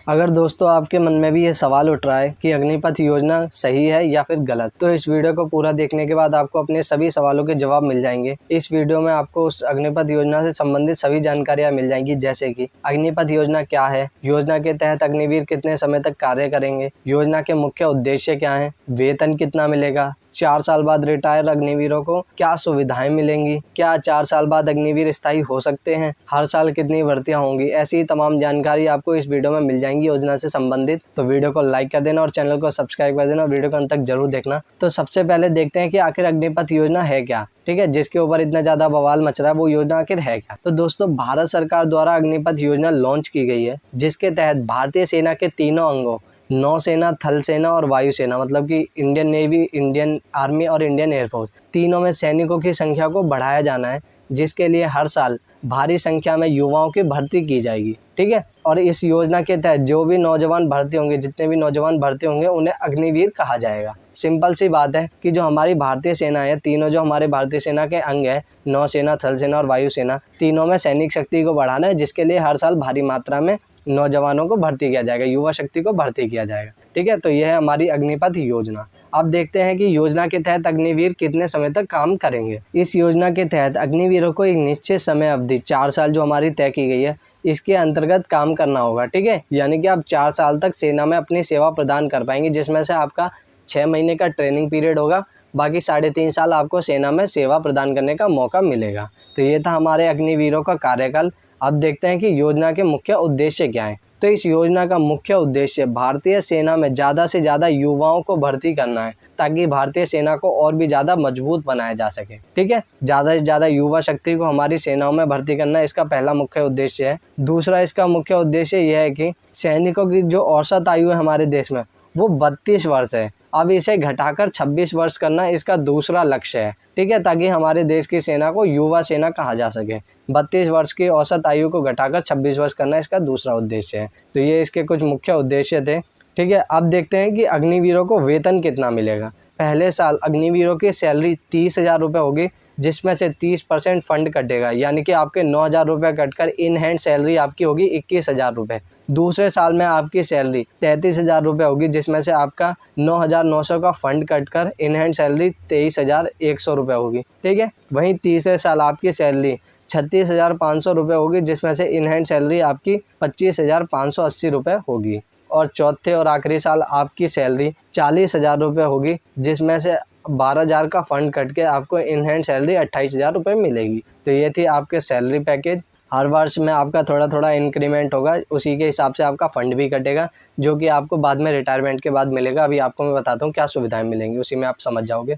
अगर दोस्तों आपके मन में भी ये सवाल उठ रहा है कि अग्निपथ योजना सही है या फिर गलत, तो इस वीडियो को पूरा देखने के बाद आपको अपने सभी सवालों के जवाब मिल जाएंगे। इस वीडियो में आपको उस अग्निपथ योजना से संबंधित सभी जानकारियां मिल जाएंगी, जैसे कि अग्निपथ योजना क्या है, योजना के तहत अग्निवीर कितने समय तक कार्य करेंगे, योजना के मुख्य उद्देश्य क्या है, वेतन कितना मिलेगा, 4 साल बाद रिटायर अग्निवीरों को क्या सुविधाएं मिलेंगी, क्या 4 साल बाद अग्निवीर स्थायी हो सकते हैं, हर साल कितनी भर्तियां होंगी। ऐसी तमाम जानकारी आपको इस वीडियो में मिल जाएंगी योजना से संबंधित। तो वीडियो को लाइक कर देना और चैनल को सब्सक्राइब कर देना और वीडियो को अंत तक जरूर देखना। तो सबसे पहले देखते हैं कि आखिर अग्निपथ योजना है क्या। ठीक है, जिसके ऊपर इतना ज्यादा बवाल मच रहा है, वो योजना आखिर है क्या। तो दोस्तों, भारत सरकार द्वारा अग्निपथ योजना लॉन्च की गई है, जिसके तहत भारतीय सेना के तीनों अंगों नौसेना, थल सेना और वायुसेना, मतलब कि इंडियन नेवी, इंडियन आर्मी और इंडियन एयरफोर्स, तीनों में सैनिकों की संख्या को बढ़ाया जाना है, जिसके लिए हर साल भारी संख्या में युवाओं की भर्ती की जाएगी। ठीक है, और इस योजना के तहत जो भी नौजवान भर्ती होंगे, जितने भी नौजवान भर्ती होंगे, उन्हें अग्निवीर कहा जाएगा। सिंपल सी बात है कि जो हमारी भारतीय सेना है, तीनों जो हमारे भारतीय सेना के अंग है, नौसेना, थल सेना और वायुसेना, तीनों में सैनिक शक्ति को बढ़ाना है, जिसके लिए हर साल भारी मात्रा में नौजवानों को भर्ती किया जाएगा, युवा शक्ति को भर्ती किया जाएगा। ठीक है, तो यह है हमारी अग्निपथ योजना। अब देखते हैं कि योजना के तहत अग्निवीर कितने समय तक काम करेंगे। इस योजना के तहत अग्निवीरों को एक निश्चित समय अवधि 4 साल जो हमारी तय की गई है, इसके अंतर्गत काम करना होगा। ठीक है, यानी कि आप 4 साल तक सेना में अपनी सेवा प्रदान कर पाएंगे, जिसमें से आपका 6 महीने का ट्रेनिंग पीरियड होगा, बाकी 3.5 साल आपको सेना में सेवा प्रदान करने का मौका मिलेगा। तो ये था हमारे अग्निवीरों का कार्यकाल। अब देखते हैं कि योजना के मुख्य उद्देश्य क्या है। तो इस योजना का मुख्य उद्देश्य भारतीय सेना में ज़्यादा से ज़्यादा युवाओं को भर्ती करना है, ताकि भारतीय सेना को और भी ज़्यादा मजबूत बनाया जा सके। ठीक है, ज़्यादा से ज़्यादा युवा शक्ति को हमारी सेनाओं में भर्ती करना इसका पहला मुख्य उद्देश्य है। दूसरा इसका मुख्य उद्देश्य यह है कि सैनिकों की जो औसत आयु है हमारे देश में, वो 32 वर्ष है। अब इसे घटाकर 26 वर्ष करना इसका दूसरा लक्ष्य है। ठीक है, ताकि हमारे देश की सेना को युवा सेना कहा जा सके। 32 वर्ष की औसत आयु को घटाकर 26 वर्ष करना इसका दूसरा उद्देश्य है। तो ये इसके कुछ मुख्य उद्देश्य थे। ठीक है, अब देखते हैं कि अग्निवीरों को वेतन कितना मिलेगा। पहले साल अग्निवीरों की सैलरी 30,000 रुपये होगी, जिसमें से 30% फंड कटेगा, यानी कि आपके 9,000 रुपये कटकर इन हैंड सैलरी आपकी होगी 21,000 रुपये। दूसरे साल में आपकी सैलरी 33,000 रुपये होगी, जिसमें से आपका 9,900 का फंड कटकर इन हैंड सैलरी 23,100 रुपये होगी। ठीक है, वहीं तीसरे साल आपकी सैलरी 36,500 रुपये होगी, जिसमें से इन हैंड सैलरी आपकी 25,580 रुपये होगी। और चौथे और आखिरी साल आपकी सैलरी 40,000 रुपये होगी, जिसमें से 12,000 का फंड कट के आपको इन हैंड सैलरी 28,000 रुपये मिलेगी। तो ये थी आपके सैलरी पैकेज। हर वर्ष में आपका थोड़ा थोड़ा इंक्रीमेंट होगा, उसी के हिसाब से आपका फंड भी कटेगा, जो कि आपको बाद में रिटायरमेंट के बाद मिलेगा। अभी आपको मैं बताता हूँ क्या सुविधाएं मिलेंगी, उसी में आप समझ जाओगे।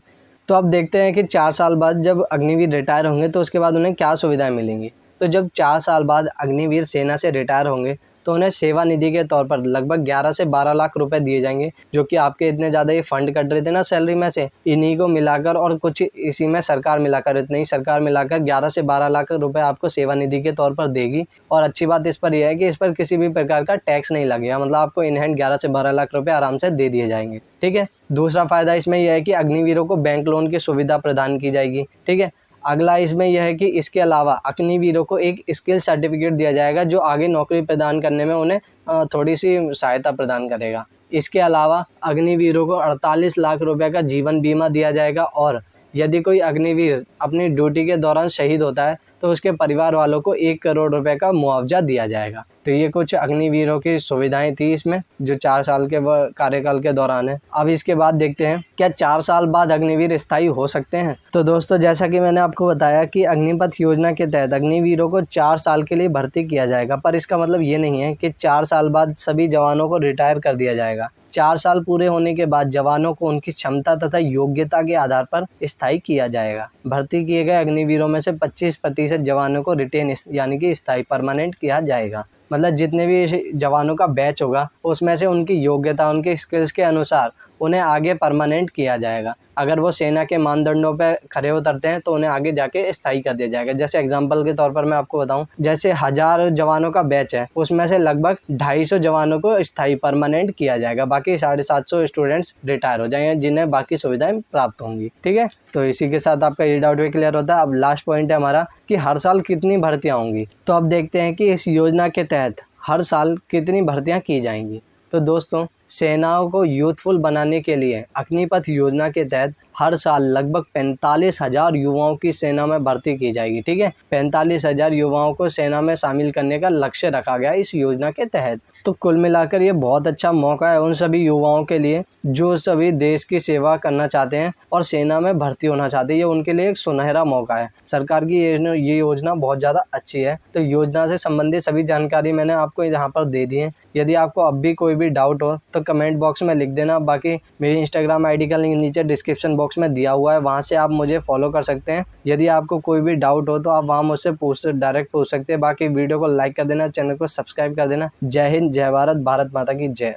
तो अब देखते हैं कि 4 साल बाद जब अग्निवीर रिटायर होंगे तो उसके बाद उन्हें क्या सुविधाएं मिलेंगी। तो जब 4 साल बाद अग्निवीर सेना से रिटायर होंगे तो उन्हें सेवा निधि के तौर पर लगभग 11 से 12 लाख रुपए दिए जाएंगे, जो कि आपके इतने ज़्यादा ये फंड कट रहे थे ना सैलरी में से, इन्हीं को मिलाकर और कुछ इसी में सरकार मिलाकर, इतनी ही सरकार मिलाकर 11 से 12 लाख रुपए आपको सेवा निधि के तौर पर देगी। और अच्छी बात इस पर यह है कि इस पर किसी भी प्रकार का टैक्स नहीं लगेगा, मतलब आपको इन हैंड 11 से 12 लाख रुपए आराम से दे दिए जाएंगे। ठीक है, दूसरा फायदा इसमें यह है कि अग्निवीरों को बैंक लोन की सुविधा प्रदान की जाएगी। ठीक है, अगला इसमें यह है कि इसके अलावा अग्निवीरों को एक स्किल सर्टिफिकेट दिया जाएगा, जो आगे नौकरी प्रदान करने में उन्हें थोड़ी सी सहायता प्रदान करेगा। इसके अलावा अग्निवीरों को 48 लाख रुपए का जीवन बीमा दिया जाएगा, और यदि कोई अग्निवीर अपनी ड्यूटी के दौरान शहीद होता है तो उसके परिवार वालों को 1 करोड़ रुपए का मुआवजा दिया जाएगा। तो ये कुछ अग्निवीरों की सुविधाएं थी इसमें, जो 4 साल के कार्यकाल के दौरान है। अब इसके बाद देखते हैं क्या 4 साल बाद अग्निवीर स्थायी हो सकते हैं। तो दोस्तों, जैसा कि मैंने आपको बताया कि अग्निपथ योजना के तहत अग्निवीरों को 4 साल के लिए भर्ती किया जाएगा, पर इसका मतलब ये नहीं है कि 4 साल बाद सभी जवानों को रिटायर कर दिया जाएगा। 4 साल पूरे होने के बाद जवानों को उनकी क्षमता तथा योग्यता के आधार पर स्थायी किया जाएगा। भर्ती किए गए अग्निवीरों में से 25% जवानों को रिटेन यानी कि स्थायी परमानेंट किया जाएगा। मतलब जितने भी जवानों का बैच होगा उसमें से उनकी योग्यता, उनके स्किल्स के अनुसार उन्हें आगे परमानेंट किया जाएगा। अगर वो सेना के मानदंडों पे खरे उतरते हैं तो उन्हें आगे जाके स्थायी कर दिया जाएगा। जैसे एग्जाम्पल के तौर पर मैं आपको बताऊं, जैसे 1000 जवानों का बैच है, उसमें से लगभग 250 जवानों को स्थायी परमानेंट किया जाएगा, बाकी 750 स्टूडेंट्स रिटायर हो जाएंगे जिन्हें बाकी सुविधाएं प्राप्त होंगी। ठीक है, तो इसी के साथ आपका ये डाउट भी क्लियर होता है। अब लास्ट पॉइंट है हमारा कि हर साल कितनी भर्तियां होंगी। तो अब देखते हैं कि इस योजना के तहत हर साल कितनी भर्तियां की जाएंगी। तो दोस्तों, सेनाओं को यूथफुल बनाने के लिए अग्निपथ योजना के तहत हर साल लगभग 45,000 युवाओं की सेना में भर्ती की जाएगी। ठीक है, 45,000 युवाओं को सेना में शामिल करने का लक्ष्य रखा गया इस योजना के तहत। तो कुल मिलाकर ये बहुत अच्छा मौका है उन सभी युवाओं के लिए जो सभी देश की सेवा करना चाहते हैं और सेना में भर्ती होना चाहते हैं। ये उनके लिए एक सुनहरा मौका है। सरकार की ये योजना बहुत ज़्यादा अच्छी है। तो योजना से संबंधित सभी जानकारी मैंने आपको यहाँ पर दे दी है। यदि आपको अब भी कोई भी डाउट हो तो कमेंट बॉक्स में लिख देना। बाकी मेरी इंस्टाग्राम आईडी का लिंक नीचे डिस्क्रिप्शन बॉक्स में दिया हुआ है, वहाँ से आप मुझे फॉलो कर सकते हैं। यदि आपको कोई भी डाउट हो तो आप वहाँ मुझसे डायरेक्ट पूछ सकते हैं। बाकी वीडियो को लाइक कर देना, चैनल को सब्सक्राइब कर देना। जय हिंद, जय भारत, भारत माता की जय।